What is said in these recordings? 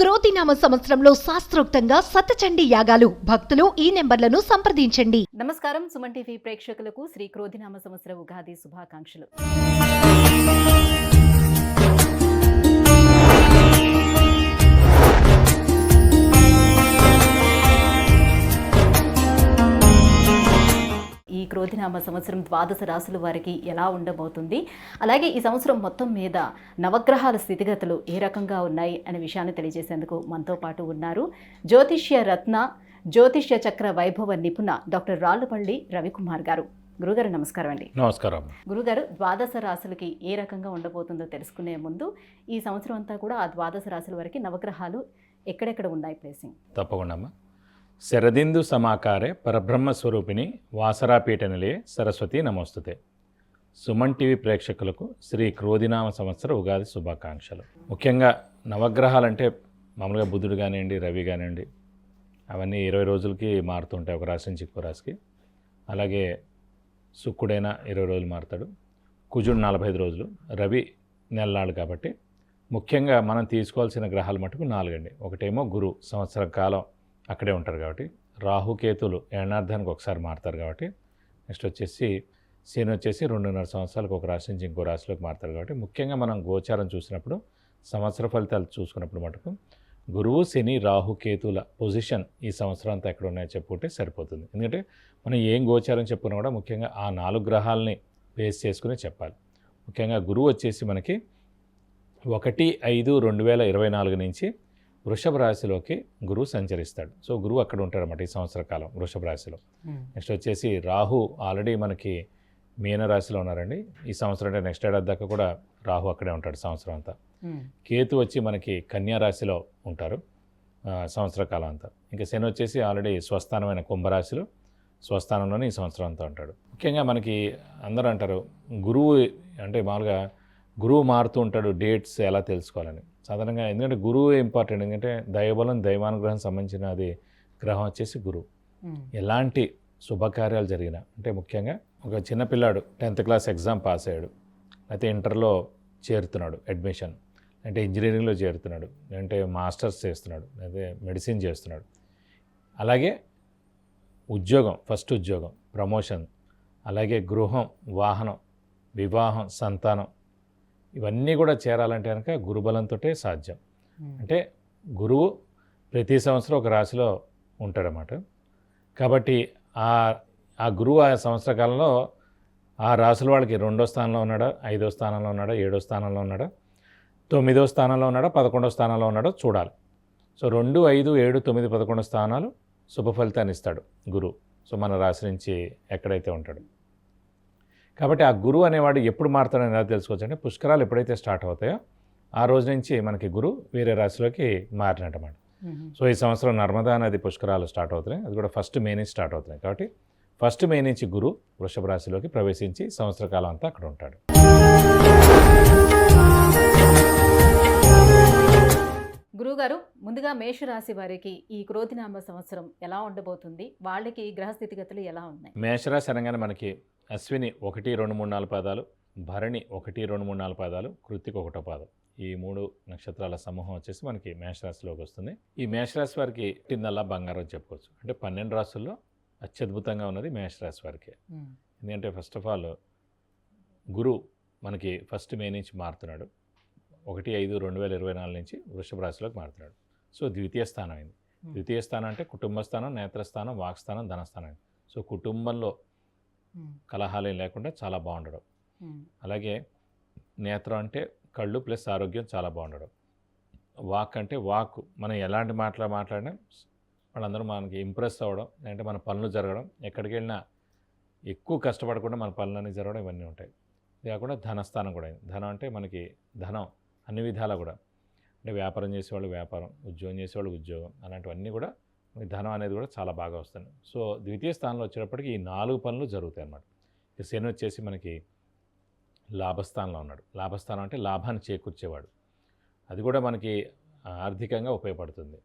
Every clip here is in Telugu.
క్రోధినామ సంవత్సరంలో శాస్త్రోక్తంగా సతచండీ యాగాలు. భక్తులు ఈ నెంబర్లను సంప్రదించండి. నమస్కారం. సుమన్ టీవీ ప్రేక్షకులకు శ్రీ క్రోధినామ సంవత్సర ఉగాది శుభాకాంక్షలు. ఈ క్రోధినామ సంవత్సరం ద్వాదశ రాశుల వారికి ఎలా ఉండబోతుంది, అలాగే ఈ సంవత్సరం మొత్తం మీద నవగ్రహాల స్థితిగతులు ఏ రకంగా ఉన్నాయి అనే విషయాన్ని తెలియజేసేందుకు మనతో పాటు ఉన్నారు జ్యోతిష్య రత్న, జ్యోతిష్య చక్ర వైభవ నిపుణ డాక్టర్ రాళ్లపల్లి రవికుమార్ గారు. గురుగారు నమస్కారం అండి. నమస్కారం. గురుగారు, ద్వాదశ రాశులకి ఏ రకంగా ఉండబోతుందో తెలుసుకునే ముందు ఈ సంవత్సరం అంతా కూడా ఆ ద్వాదశ రాశుల వరకు నవగ్రహాలు ఎక్కడెక్కడ ఉన్నాయి ప్లేసింగ్? తప్పకుండా అమ్మా. శరదిందు సమాకారే పరబ్రహ్మస్వరూపిణి వాసరాపీఠ నిలయే సరస్వతి నమోస్తుతే. సుమన్ టీవీ ప్రేక్షకులకు శ్రీ క్రోధినామ సంవత్సర ఉగాది శుభాకాంక్షలు. ముఖ్యంగా నవగ్రహాలంటే మామూలుగా బుధుడు కానివ్వండి, రవి కానివ్వండి, అవన్నీ 20 రోజులకి మారుతుంటాయి ఒక రాశి నుంచి ఇంకో రాశికి. అలాగే శుక్రుడైనా 20 రోజులు మారుతాడు, కుజుడు 45 రోజులు, రవి నెలనాడు. కాబట్టి ముఖ్యంగా మనం తీసుకోవాల్సిన గ్రహాలు మటుకు 4 అండి. ఒకటేమో గురువు, సంవత్సర కాలం అక్కడే ఉంటారు కాబట్టి. రాహుకేతులు ఏడార్థానికి ఒకసారి మారుతారు కాబట్టి. నెక్స్ట్ వచ్చేసి శని వచ్చేసి 2.5 సంవత్సరాలకు ఒక రాశి నుంచి ఇంకో రాశిలోకి మారుతారు కాబట్టి. ముఖ్యంగా మనం గోచారం చూసినప్పుడు, సంవత్సర ఫలితాలు చూసుకున్నప్పుడు మటుకు గురువు, శని, రాహుకేతుల పొజిషన్ ఈ సంవత్సరం అంతా ఎక్కడ ఉన్నాయో చెప్పుకుంటే సరిపోతుంది. ఎందుకంటే మనం ఏం గోచారం చెప్పుకున్నా కూడా ముఖ్యంగా ఆ 4 గ్రహాలని బేస్ చేసుకుని చెప్పాలి. ముఖ్యంగా గురువు వచ్చేసి మనకి 1/5/2024 నుంచి వృషభ రాశిలోకి గురువు సంచరిస్తాడు. సో గురువు అక్కడ ఉంటాడన్నమాట ఈ సంవత్సర కాలం వృషభ రాశిలో. నెక్స్ట్ వచ్చేసి రాహు ఆల్రెడీ మనకి మీన రాశిలో ఉన్నారండి ఈ సంవత్సరం. అంటే నెక్స్ట్ ఏడాది దాకా కూడా రాహు అక్కడే ఉంటాడు సంవత్సరం అంతా. కేతు వచ్చి మనకి కన్యా రాశిలో ఉంటారు సంవత్సర కాలం అంతా. ఇంకా శని వచ్చేసి ఆల్రెడీ స్వస్థానమైన కుంభరాశిలో స్వస్థానంలోనే ఈ సంవత్సరం అంతా ఉంటాడు. ముఖ్యంగా మనకి అందరూ అంటారు గురువు అంటే మామూలుగా గురువు మారుతూ ఉంటాడు, డేట్స్ ఎలా తెలుసుకోవాలని. సాధారణంగా ఎందుకంటే గురువు ఇంపార్టెంట్. ఎందుకంటే దైవబలం, దైవానుగ్రహం సంబంధించిన అది గ్రహం వచ్చేసి గురువు. ఎలాంటి శుభకార్యాలు జరిగినా, అంటే ముఖ్యంగా ఒక చిన్నపిల్లాడు 10th క్లాస్ ఎగ్జామ్ పాస్ అయ్యాడు, అయితే ఇంటర్లో చేరుతున్నాడు, అడ్మిషన్ అంటే ఇంజనీరింగ్లో చేరుతున్నాడు, అంటే మాస్టర్స్ చేస్తున్నాడు, అయితే మెడిసిన్ చేస్తున్నాడు. అలాగే ఉద్యోగం, ఫస్ట్ ఉద్యోగం, ప్రమోషన్, అలాగే గృహం, వాహనం, వివాహం, సంతానం, ఇవన్నీ కూడా చేరాలంటే కనుక గురుబలంతో సాధ్యం. అంటే గురువు ప్రతి సంవత్సరం ఒక రాశిలో ఉంటాడన్నమాట. కాబట్టి ఆ గురువు ఆ సంవత్సర కాలంలో ఆ రాశుల వాళ్ళకి 2వ స్థానంలో ఉన్నాడా, 5వ స్థానంలో ఉన్నాడా, 7వ స్థానంలో ఉన్నాడా, 9వ స్థానంలో ఉన్నాడా, 11వ స్థానంలో ఉన్నాడో చూడాలి. సో 2, 5, 7, 9, 11 స్థానాలు శుభ ఫలితాన్ని ఇస్తాడు గురువు. సో మన రాశి నుంచి ఎక్కడైతే ఉంటాడు. కాబట్టి ఆ గురువు అనేవాడు ఎప్పుడు మారుతాడని ఎలా తెలుసుకోవచ్చు అంటే పుష్కరాలు ఎప్పుడైతే స్టార్ట్ అవుతాయో ఆ రోజు నుంచి మనకి గురువు వేరే రాశిలోకి మారినట్టమాట. సో ఈ సంవత్సరం నర్మదా నది పుష్కరాలు స్టార్ట్ అవుతున్నాయి, అది కూడా 1 మే నుంచి స్టార్ట్ అవుతున్నాయి. కాబట్టి 1 మే నుంచి గురువు వృషభ రాశిలోకి ప్రవేశించి సంవత్సర కాలం అంతా అక్కడ ఉంటాడు. గురువుగారు, ముందుగా మేషరాశి వారికి ఈ క్రోధినామ సంవత్సరం ఎలా ఉండబోతుంది, వాళ్ళకి గ్రహస్థితిగతులు ఎలా ఉన్నాయి? మేషరాశి అనగానే మనకి అశ్విని 1, 2, 3, 4 పాదాలు, భరణి 1, 2, 3, 4 పాదాలు, కృత్తిక 1వ పాదం, ఈ 3 నక్షత్రాల సమూహం వచ్చేసి మనకి మేషరాశిలోకి వస్తుంది. ఈ మేషరాశి వారికి తిన్నల్లా బంగారం చెప్పుకోవచ్చు. అంటే 12 రాశుల్లో అత్యద్భుతంగా ఉన్నది మేషరాశి వారికి. ఎందుకంటే ఫస్ట్ ఆఫ్ ఆల్ గురువు మనకి 1 మే నుంచి మారుతున్నాడు. 1/5/2024 నుంచి వృషభ రాశిలోకి మారుతున్నాడు. సో ద్వితీయ స్థానం అయింది. ద్వితీయ స్థానం అంటే కుటుంబ స్థానం, నేత్రస్థానం, వాక్స్థానం, ధనస్థానం. సో కుటుంబంలో కలహాలేం లేకుండా చాలా బాగుండడం. అలాగే నేత్రం అంటే కళ్ళు ప్లస్ ఆరోగ్యం చాలా బాగుండడం. వాక్ అంటే వాక్, మనం ఎలాంటి మాట్లాడినా వాళ్ళందరూ మనకి ఇంప్రెస్ అవ్వడం, లేదంటే మన పనులు జరగడం, ఎక్కడికి వెళ్ళినా ఎక్కువ కష్టపడకుండా మన పనులన్నీ జరగడం, ఇవన్నీ ఉంటాయి. ఇది కాకుండా ధనస్థానం కూడా అయింది. ధనం అంటే మనకి ధనం అన్ని విధాలా కూడా, అంటే వ్యాపారం చేసేవాళ్ళు వ్యాపారం, ఉద్యోగం చేసేవాళ్ళు ఉద్యోగం, అలాంటివన్నీ కూడా ధనం అనేది కూడా చాలా బాగా వస్తుంది. సో ద్వితీయ స్థానంలో వచ్చేటప్పటికి ఈ 4 పనులు జరుగుతాయి అన్నమాట. ఇక శని వచ్చేసి మనకి లాభస్థానంలో ఉన్నాడు. లాభస్థానం అంటే లాభాన్ని చేకూర్చేవాడు, అది కూడా మనకి ఆర్థికంగా ఉపయోగపడుతుంది.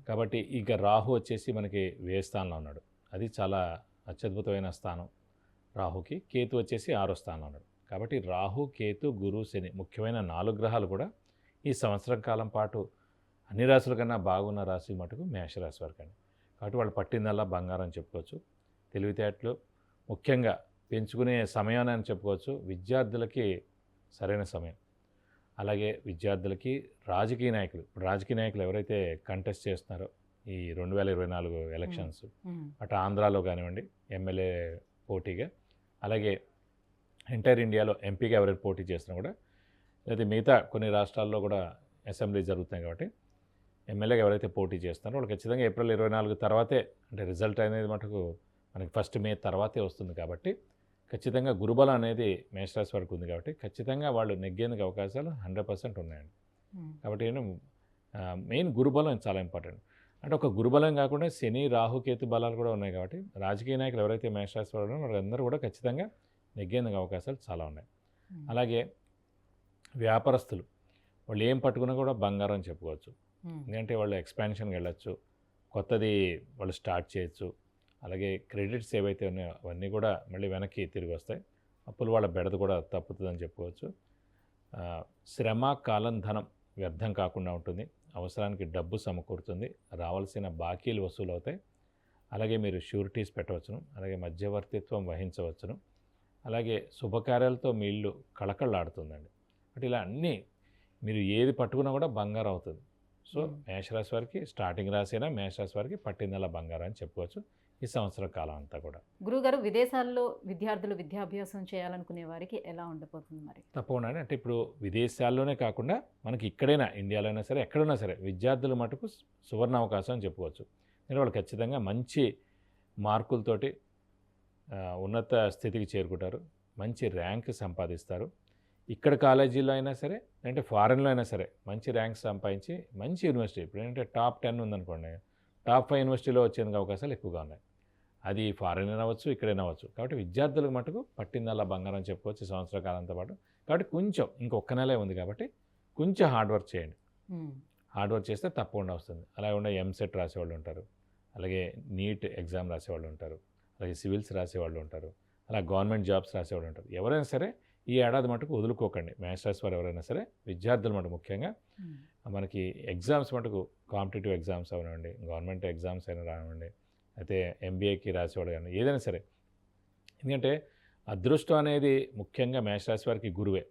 కాబట్టి ఇక రాహు వచ్చేసి మనకి వ్యయ స్థానంలో ఉన్నాడు, అది చాలా అత్యద్భుతమైన స్థానం రాహుకి. కేతు వచ్చేసి 6వ స్థానంలో ఉన్నాడు. కాబట్టి రాహు, కేతు, గురు, శని ముఖ్యమైన 4 గ్రహాలు కూడా ఈ సంవత్సరం కాలం పాటు అన్ని రాశుల కన్నా బాగున్న రాశి మటుకు మేషరాశి వారికి అండి. కాబట్టి వాళ్ళు పట్టిందల్లా బంగారం అని చెప్పుకోవచ్చు. తెలివితేటలు ముఖ్యంగా పెంచుకునే సమయం అని చెప్పుకోవచ్చు. విద్యార్థులకి సరైన సమయం. అలాగే విద్యార్థులకి రాజకీయ నాయకులు ఎవరైతే కంటెస్ట్ చేస్తున్నారో ఈ 2024 ఎలక్షన్స్, అటు ఆంధ్రాలో కానివ్వండి ఎమ్మెల్యే పోటీగా, అలాగే ఎంటైర్ ఇండియాలో ఎంపీగా ఎవరైతే పోటీ చేస్తున్నా కూడా, లేదా మిగతా కొన్ని రాష్ట్రాల్లో కూడా అసెంబ్లీ జరుగుతున్నాయి కాబట్టి ఎమ్మెల్యేగా ఎవరైతే పోటీ చేస్తున్నారో వాళ్ళు ఖచ్చితంగా ఏప్రిల్ 24 తర్వాతే, అంటే రిజల్ట్ అనేది మటుకు మనకి 1 మే తర్వాతే వస్తుంది కాబట్టి ఖచ్చితంగా గురుబలం అనేది మేషరాశి వారికి ఉంది కాబట్టి ఖచ్చితంగా వాళ్ళు నెగ్గేందుకు అవకాశాలు 100% ఉన్నాయండి. కాబట్టి మెయిన్ గురుబలం చాలా ఇంపార్టెంట్. అంటే ఒక గురుబలం కాకుండా శని, రాహు, కేతు బలాలు కూడా ఉన్నాయి కాబట్టి రాజకీయ నాయకులు ఎవరైతే మేషరాశి వారు ఉన్నారో వాళ్ళందరూ కూడా ఖచ్చితంగా నెగ్గేందుకు అవకాశాలు చాలా ఉన్నాయి. అలాగే వ్యాపారస్తులు వాళ్ళు ఏం పట్టుకున్నా కూడా బంగారం అని చెప్పుకోవచ్చు. ఎందుకంటే వాళ్ళు ఎక్స్పాన్షన్కి వెళ్ళచ్చు, కొత్తది వాళ్ళు స్టార్ట్ చేయొచ్చు. అలాగే క్రెడిట్స్ ఏవైతే ఉన్నాయో అవన్నీ కూడా మళ్ళీ వెనక్కి తిరిగి వస్తాయి. అప్పులు వాళ్ళ బెడద కూడా తప్పుతుందని చెప్పుకోవచ్చు. శ్రమ, కాలం, ధనం వ్యర్థం కాకుండా ఉంటుంది. అవసరానికి డబ్బు సమకూరుతుంది. రావాల్సిన బాకీలు వసూలు అవుతాయి. అలాగే మీరు షూరిటీస్ పెట్టవచ్చును. అలాగే మధ్యవర్తిత్వం వహించవచ్చును. అలాగే శుభకార్యాలతో మీ ఇల్లు కళకళలాడుతుందండి. అంటే ఇలా అన్నీ మీరు ఏది పట్టుకున్నా కూడా బంగారం అవుతుంది. సో మేషరాశి వారికి స్టార్టింగ్ రాశి అయినా మేషరాశి వారికి పట్టిందల్లా బంగారం అని చెప్పుకోవచ్చు ఈ సంవత్సర కాలం అంతా కూడా. గురుగారు, విదేశాల్లో విద్యార్థులు విద్యాభ్యాసం చేయాలనుకునే వారికి ఎలా ఉండబోతుంది మరి? తప్పకుండా. అంటే ఇప్పుడు విదేశాల్లోనే కాకుండా మనకి ఇక్కడైనా, ఇండియాలో అయినా సరే, ఎక్కడున్నా సరే విద్యార్థుల మటుకు సువర్ణ అవకాశం అని చెప్పుకోవచ్చు. నేను వాళ్ళు ఖచ్చితంగా మంచి మార్కులతోటి ఉన్నత స్థితికి చేరుకుంటారు. మంచి ర్యాంక్ సంపాదిస్తారు. ఇక్కడ కాలేజీలో అయినా సరే, అంటే ఫారెన్లో అయినా సరే మంచి ర్యాంక్ సంపాదించి మంచి యూనివర్సిటీ, ఇప్పుడు ఏంటంటే టాప్ 10 ఉందనుకోండి, టాప్ 5 యూనివర్సిటీలో వచ్చేందుకు అవకాశాలు ఎక్కువగా ఉన్నాయి. అది ఫారెన్ అవ్వచ్చు, ఇక్కడైనా అవ్వచ్చు. కాబట్టి విద్యార్థులకు మటుకు పట్టిందల్లా బంగారం చెప్పుకోవచ్చు ఈ సంవత్సర కాలంతో పాటు. కాబట్టి కొంచెం ఇంకొక నెలే ఉంది కాబట్టి కొంచెం హార్డ్ వర్క్ చేయండి. హార్డ్ వర్క్ చేస్తే తప్పకుండా వస్తుంది. అలాగే ఉండే ఎంసెట్ రాసేవాళ్ళు ఉంటారు, అలాగే నీట్ ఎగ్జామ్ రాసేవాళ్ళు ఉంటారు, అలాగే సివిల్స్ రాసేవాళ్ళు ఉంటారు, అలా గవర్నమెంట్ జాబ్స్ రాసేవాళ్ళు ఉంటారు. ఎవరైనా సరే ఈ ఏడాది మటుకు వదులుకోకండి. మేషరాశి వారు ఎవరైనా సరే విద్యార్థులు మటుకు ముఖ్యంగా మనకి ఎగ్జామ్స్ మటుకు కాంపిటేటివ్ ఎగ్జామ్స్ అవనివ్వండి, గవర్నమెంట్ ఎగ్జామ్స్ అయినా రానివ్వండి, అయితే ఎంబీఏకి రాసేవాడు కానీ ఏదైనా సరే. ఎందుకంటే అదృష్టం అనేది ముఖ్యంగా మేషరాశి వారికి గురువే.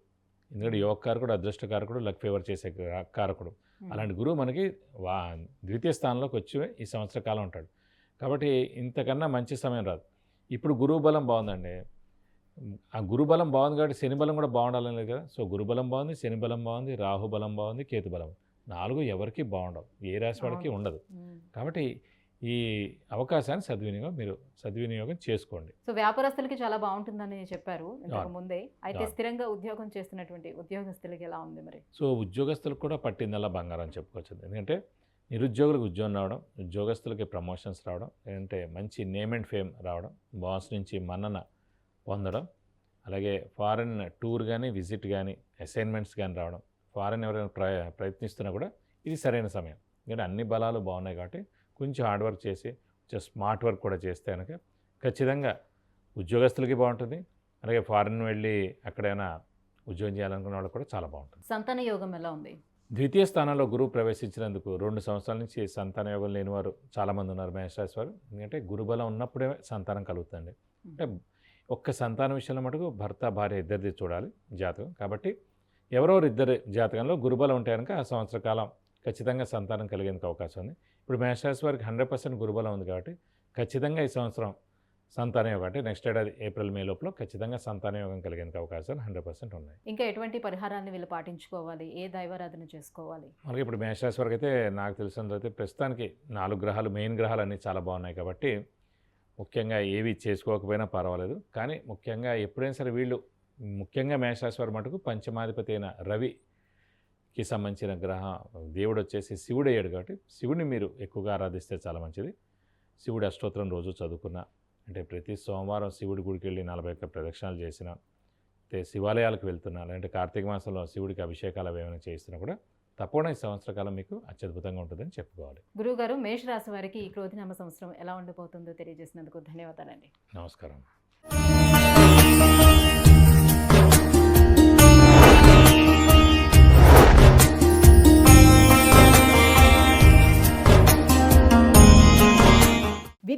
ఎందుకంటే యోగకారకుడు, అదృష్టకారకుడు, లక్ ఫేవర్ చేసే కారకుడు. అలాంటి గురువు మనకి ద్వితీయ స్థానంలోకి వచ్చి ఈ సంవత్సర కాలం ఉంటాడు. కాబట్టి ఇంతకన్నా మంచి సమయం రాదు. ఇప్పుడు గురువు బలం బాగుందండి. ఆ గురుబలం బాగుంది కాబట్టి శని బలం కూడా బాగుండాలని లేదు కదా. సో గురుబలం బాగుంది, శని బలం బాగుంది, రాహు బలం బాగుంది, కేతు బలం. 4 ఎవరికి బాగుండవు, ఏ రాశి వాడికి ఉండదు. కాబట్టి ఈ అవకాశాన్ని సద్వినియోగం చేసుకోండి. సో వ్యాపారస్తులకి చాలా బాగుంటుందని చెప్పారు ఇంతకు ముందే. అయితే స్థిరంగా ఉద్యోగం చేస్తున్నటువంటి ఉద్యోగస్తులకి ఎలా ఉంది మరి? సో ఉద్యోగస్తులకు కూడా పట్టిందల్లా బంగారం అని చెప్పుకోవచ్చు. ఎందుకంటే నిరుద్యోగులకు ఉద్యోగం రావడం, ఉద్యోగస్తులకి ప్రమోషన్స్ రావడం, లేదంటే మంచి నేమ్ అండ్ ఫేమ్ రావడం, బాస్ నుంచి మన్నన పొందడం, అలాగే ఫారెన్ టూర్ కానీ, విజిట్ కానీ, అసైన్మెంట్స్ కానీ రావడం, ఫారెన్ ఎవరైనా ప్రయత్నిస్తున్నా కూడా ఇది సరైన సమయం. ఎందుకంటే అన్ని బలాలు బాగున్నాయి కాబట్టి కొంచెం హార్డ్ వర్క్ చేసి కొంచెం స్మార్ట్ వర్క్ కూడా చేస్తే కనుక ఖచ్చితంగా ఉద్యోగస్తులకి బాగుంటుంది. అలాగే ఫారెన్ వెళ్ళి అక్కడైనా ఉద్యోగం చేయాలనుకున్న వాళ్ళకి కూడా చాలా బాగుంటుంది. సంతాన యోగం ఎలా ఉంది? ద్వితీయ స్థానంలో గురువు ప్రవేశించినందుకు 2 సంవత్సరాల నుంచి సంతాన యోగం లేని వారు చాలామంది ఉన్నారు మేషరాశి వారు. ఎందుకంటే గురుబలం ఉన్నప్పుడే సంతానం కలుగుతుంది. అంటే ఒక్క సంతానం విషయంలో మటుకు భర్త, భార్య ఇద్దరిది చూడాలి జాతకం. కాబట్టి ఇద్దరు జాతకంలో గురుబలం ఉంటే కనుక ఆ సంవత్సర కాలం ఖచ్చితంగా సంతానం కలిగేందుకు అవకాశం ఉంది. ఇప్పుడు మేషరాశి వారికి 100% గురుబలం ఉంది కాబట్టి ఖచ్చితంగా ఈ సంవత్సరం సంతాన యోగం, అంటే నెక్స్ట్ ఏడాది ఏప్రిల్ మే లోపల ఖచ్చితంగా సంతాన యోగం కలిగేందుకు అవకాశాలు 100% ఉన్నాయి. ఇంకా ఎటువంటి పరిహారాన్ని వీళ్ళు పాటించుకోవాలి? ఏ దైవారాధన చేసుకోవాలి? మనకి ఇప్పుడు మేషరాశి వరకు అయితే నాకు తెలిసినందుకు ప్రస్తుతానికి 4 గ్రహాలు, మెయిన్ గ్రహాలు అన్నీ చాలా బాగున్నాయి కాబట్టి ముఖ్యంగా ఏవి చేసుకోకపోయినా పర్వాలేదు. కానీ ముఖ్యంగా ఎప్పుడైనా సరే వీళ్ళు ముఖ్యంగా మేషరాశి వారి మటుకు పంచమాధిపతి అయిన రవికి సంబంధించిన దేవుడు వచ్చేసి శివుడు అయ్యాడు కాబట్టి శివుడిని మీరు ఎక్కువగా ఆరాధిస్తే చాలా మంచిది. శివుడి అష్టోత్తరం రోజు చదువుకున్న, అంటే ప్రతి సోమవారం శివుడి గుడికి వెళ్ళి 41 ప్రదక్షిణాలు చేసిన, అయితే శివాలయాలకు వెళ్తున్నా, లేదంటే కార్తీక మాసంలో శివుడికి అభిషేకాలు ఏమైనా చేస్తున్నా కూడా తప్పకుండా ఈ సంవత్సర కాలం మీకు అత్యద్భుతంగా ఉంటుందని చెప్పుకోవాలి. గురువుగారు, మేషరాశి వారికి ఈ క్రోధినామ సంవత్సరం ఎలా ఉండబోతుందో తెలియజేసినందుకు ధన్యవాదాలండి. నమస్కారం.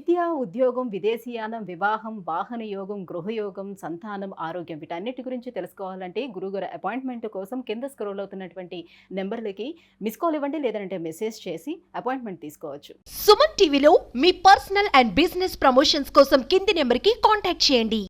విద్య, ఉద్యోగం, విదేశీయానం, వివాహం, వాహన యోగం, గృహయోగం, సంతానం, ఆరోగ్యం వీటన్నిటి గురించి తెలుసుకోవాలంటే గురువుగారు అపాయింట్మెంట్ కోసం కింద స్క్రోల్ అవుతున్నటువంటి నెంబర్లకి మిస్ కాల్ ఇవ్వండి, లేదంటే మెసేజ్ చేసి అపాయింట్మెంట్ తీసుకోవచ్చు. సుమన్ టీవీలో మీ పర్సనల్ అండ్ బిజినెస్ ప్రమోషన్స్ కోసం కింది నెంబర్కి కాంటాక్ట్ చేయండి.